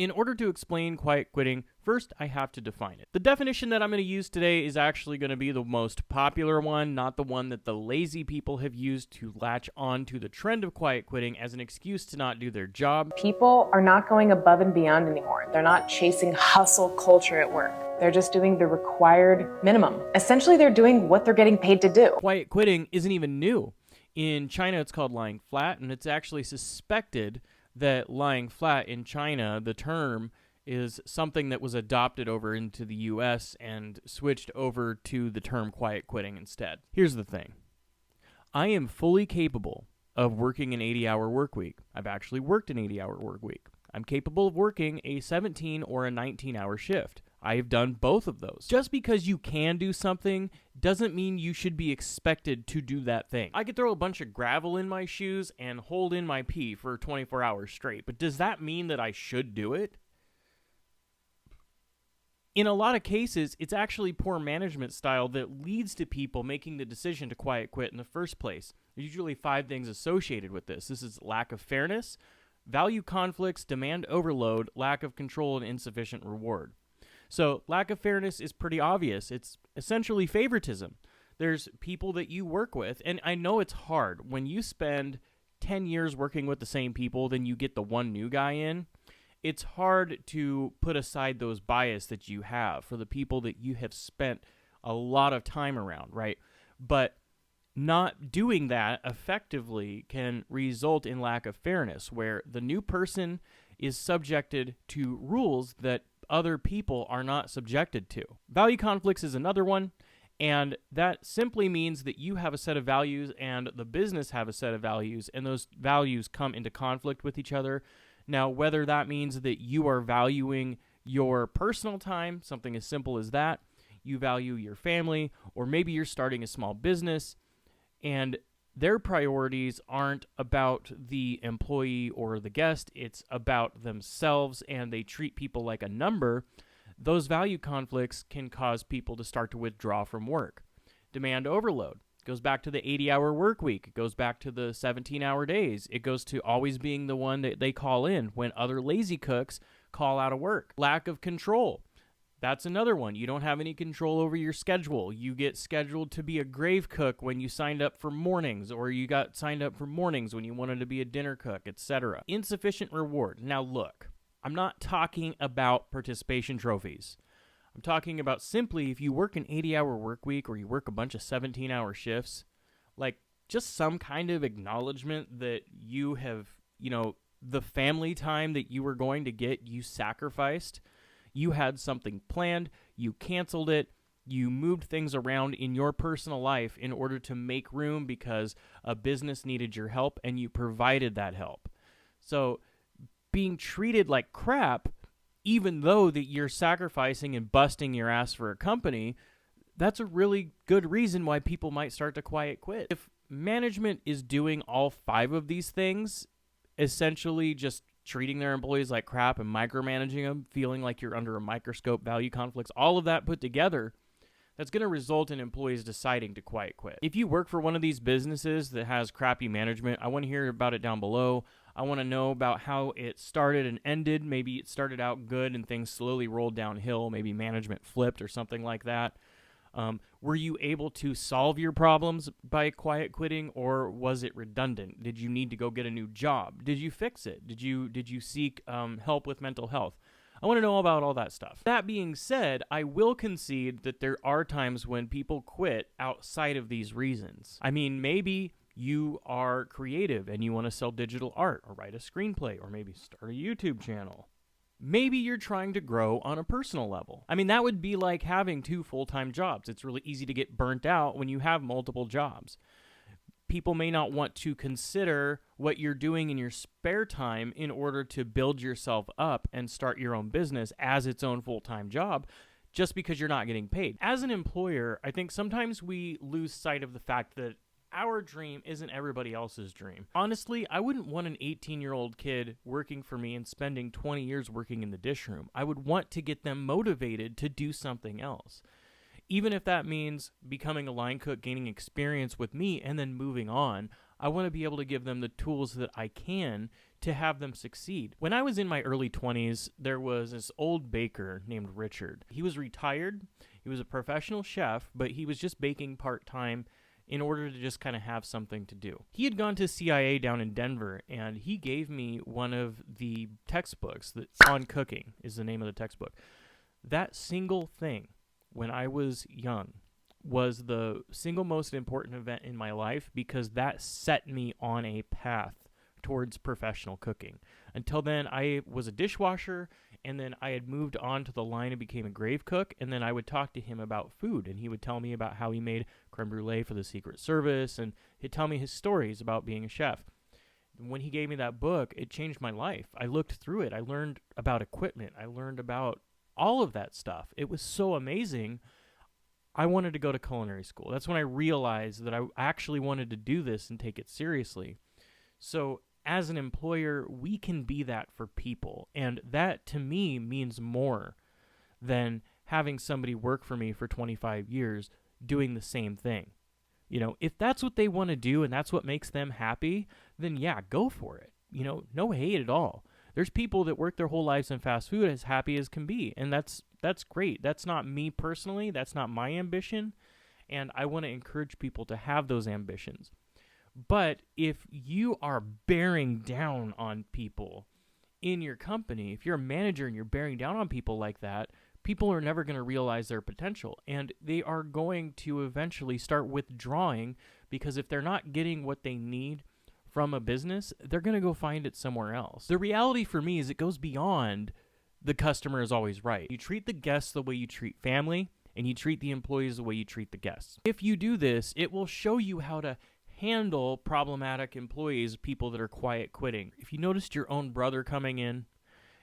In order to explain quiet quitting, first I have to define it. The definition that I'm going to use today is actually going to be the most popular one, not the one that the lazy people have used to latch on to the trend of quiet quitting as an excuse to not do their job. People are not going above and beyond anymore. They're not chasing hustle culture at work. They're just doing the required minimum. Essentially, they're doing what they're getting paid to do. Quiet quitting isn't even new. In China, it's called lying flat, and it's actually suspected that lying flat in China, the term, is something that was adopted over into the US and switched over to the term quiet quitting instead. Here's the thing. I am fully capable of working an 80-hour work week. I've actually worked an 80-hour work week. I'm capable of working a 17 or a 19-hour shift. I have done both of those. Just because you can do something doesn't mean you should be expected to do that thing. I could throw a bunch of gravel in my shoes and hold in my pee for 24 hours straight, but does that mean that I should do it? In a lot of cases, it's actually poor management style that leads to people making the decision to quiet quit in the first place. There's usually 5 things associated with this. This is lack of fairness, value conflicts, demand overload, lack of control, and insufficient reward. So lack of fairness is pretty obvious. It's essentially favoritism. There's people that you work with, and I know it's hard. When you spend 10 years working with the same people, then you get the one new guy in. It's hard to put aside those bias that you have for the people that you have spent a lot of time around, right? But not doing that effectively can result in lack of fairness, where the new person is subjected to rules that other people are not subjected to. Value conflicts is another one, and that simply means that you have a set of values and the business have a set of values, and those values come into conflict with each other. Now, whether that means that you are valuing your personal time, something as simple as that, you value your family, or maybe you're starting a small business, and their priorities aren't about the employee or the guest, it's about themselves, and they treat people like a number. Those value conflicts can cause people to start to withdraw from work. Demand overload goes back to the 80-hour work week. It goes back to the 17-hour days. It goes to always being the one that they call in when other lazy cooks call out of work. Lack of control. That's another one. You don't have any control over your schedule. You get scheduled to be a grave cook when you signed up for mornings, or you got signed up for mornings when you wanted to be a dinner cook, etc. Insufficient reward. Now look, I'm not talking about participation trophies. I'm talking about simply if you work an 80-hour work week or you work a bunch of 17-hour shifts, like just some kind of acknowledgement that you have, the family time that you were going to get, you sacrificed. You had something planned, you canceled it, you moved things around in your personal life in order to make room because a business needed your help, and you provided that help. So being treated like crap, even though that you're sacrificing and busting your ass for a company, that's a really good reason why people might start to quiet quit. If management is doing all 5 of these things, essentially just treating their employees like crap and micromanaging them, feeling like you're under a microscope, value conflicts, all of that put together, that's going to result in employees deciding to quiet quit. If you work for one of these businesses that has crappy management, I want to hear about it down below. I want to know about how it started and ended. Maybe it started out good and things slowly rolled downhill. Maybe management flipped or something like that. Were you able to solve your problems by quiet quitting, or was it redundant? Did you need to go get a new job? Did you fix it? Did you seek help with mental health? I want to know about all that stuff. That being said, I will concede that there are times when people quit outside of these reasons. I mean, maybe you are creative and you want to sell digital art or write a screenplay or maybe start a YouTube channel. Maybe you're trying to grow on a personal level. I mean, that would be like having 2 full-time jobs. It's really easy to get burnt out when you have multiple jobs. People may not want to consider what you're doing in your spare time in order to build yourself up and start your own business as its own full-time job just because you're not getting paid. As an employer, I think sometimes we lose sight of the fact that our dream isn't everybody else's dream. Honestly, I wouldn't want an 18-year-old kid working for me and spending 20 years working in the dish room. I would want to get them motivated to do something else. Even if that means becoming a line cook, gaining experience with me, and then moving on, I want to be able to give them the tools that I can to have them succeed. When I was in my early 20s, there was this old baker named Richard. He was retired. He was a professional chef, but he was just baking part-time in order to just kind of have something to do. He had gone to CIA down in Denver, and he gave me one of the textbooks that on cooking is the name of the textbook. That single thing, when I was young, was the single most important event in my life because that set me on a path towards professional cooking. Until then, I was a dishwasher, and then I had moved on to the line and became a grave cook, and then I would talk to him about food, and he would tell me about how he made creme brulee for the Secret Service, and he'd tell me his stories about being a chef. When he gave me that book, it changed my life. I looked through it. I learned about equipment. I learned about all of that stuff. It was so amazing. I wanted to go to culinary school. That's when I realized that I actually wanted to do this and take it seriously. So as an employer, we can be that for people. And that, to me, means more than having somebody work for me for 25 years doing the same thing. You know, if that's what they want to do and that's what makes them happy, then yeah, go for it. You know, no hate at all. There's people that work their whole lives in fast food as happy as can be, and that's great. That's not me personally. That's not my ambition, and I want to encourage people to have those ambitions. But if you are bearing down on people in your company, if you're a manager and you're bearing down on people like that, people are never going to realize their potential, and they are going to eventually start withdrawing because if they're not getting what they need from a business, they're going to go find it somewhere else. The reality for me is it goes beyond the customer is always right. You treat the guests the way you treat family, and you treat the employees the way you treat the guests. If you do this, it will show you how to handle problematic employees, people that are quiet quitting. If you noticed your own brother coming in,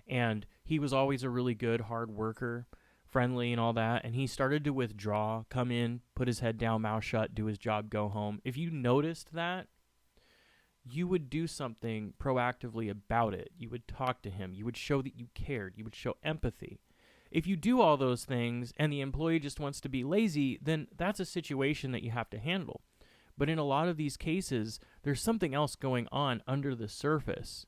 and he was always a really good, hard worker, friendly and all that, and he started to withdraw, come in, put his head down, mouth shut, do his job, go home. If you noticed that, you would do something proactively about it. You would talk to him. You would show that you cared. You would show empathy. If you do all those things and the employee just wants to be lazy, then that's a situation that you have to handle. But in a lot of these cases, there's something else going on under the surface.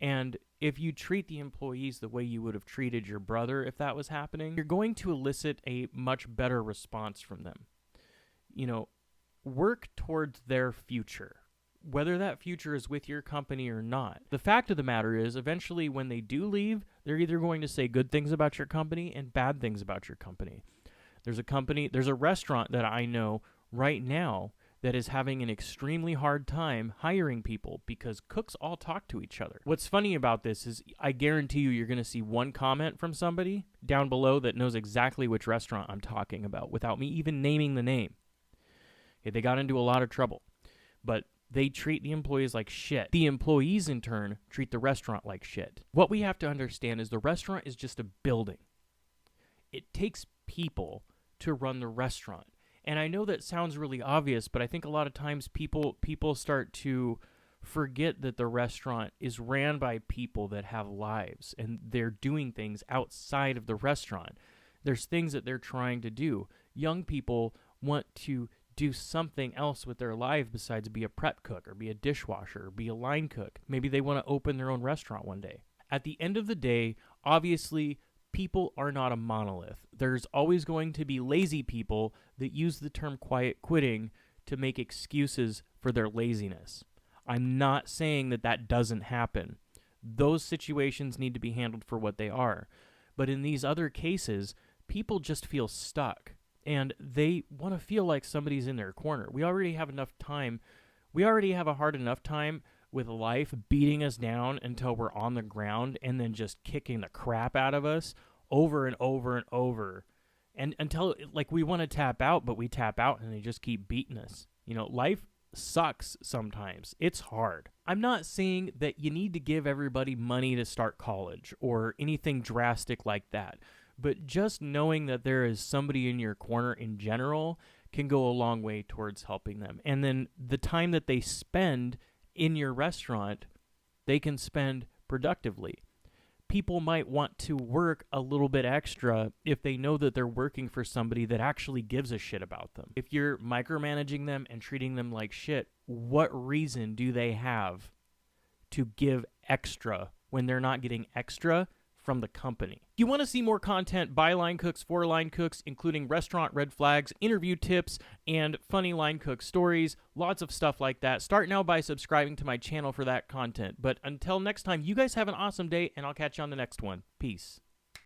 And if you treat the employees the way you would have treated your brother if that was happening, you're going to elicit a much better response from them. You know, work towards their future, whether that future is with your company or not. The fact of the matter is, eventually when they do leave, they're either going to say good things about your company and bad things about your company. There's a restaurant that I know right now that is having an extremely hard time hiring people because cooks all talk to each other. What's funny about this is I guarantee you're going to see one comment from somebody down below that knows exactly which restaurant I'm talking about without me even naming the name. Okay, they got into a lot of trouble, but they treat the employees like shit. The employees, in turn, treat the restaurant like shit. What we have to understand is the restaurant is just a building. It takes people to run the restaurant. And I know that sounds really obvious, but I think a lot of times people start to forget that the restaurant is ran by people that have lives and they're doing things outside of the restaurant. There's things that they're trying to do. Young people want to do something else with their life besides be a prep cook or be a dishwasher or be a line cook. Maybe they want to open their own restaurant one day. At the end of the day, obviously, people are not a monolith. There's always going to be lazy people that use the term quiet quitting to make excuses for their laziness. I'm not saying that that doesn't happen. Those situations need to be handled for what they are. But in these other cases, people just feel stuck, and they want to feel like somebody's in their corner. We already have enough time. We already have a hard enough time with life beating us down until we're on the ground and then just kicking the crap out of us over and over and over. And until like we want to tap out, but we tap out and they just keep beating us. You know, life sucks sometimes. It's hard. I'm not saying that you need to give everybody money to start college or anything drastic like that. But just knowing that there is somebody in your corner in general can go a long way towards helping them. And then the time that they spend in your restaurant, they can spend productively. People might want to work a little bit extra if they know that they're working for somebody that actually gives a shit about them. If you're micromanaging them and treating them like shit, what reason do they have to give extra when they're not getting extra from the company. If you want to see more content by line cooks for line cooks, including restaurant red flags, interview tips, and funny line cook stories, lots of stuff like that, start now by subscribing to my channel for that content. But until next time, you guys have an awesome day, and I'll catch you on the next one. Peace.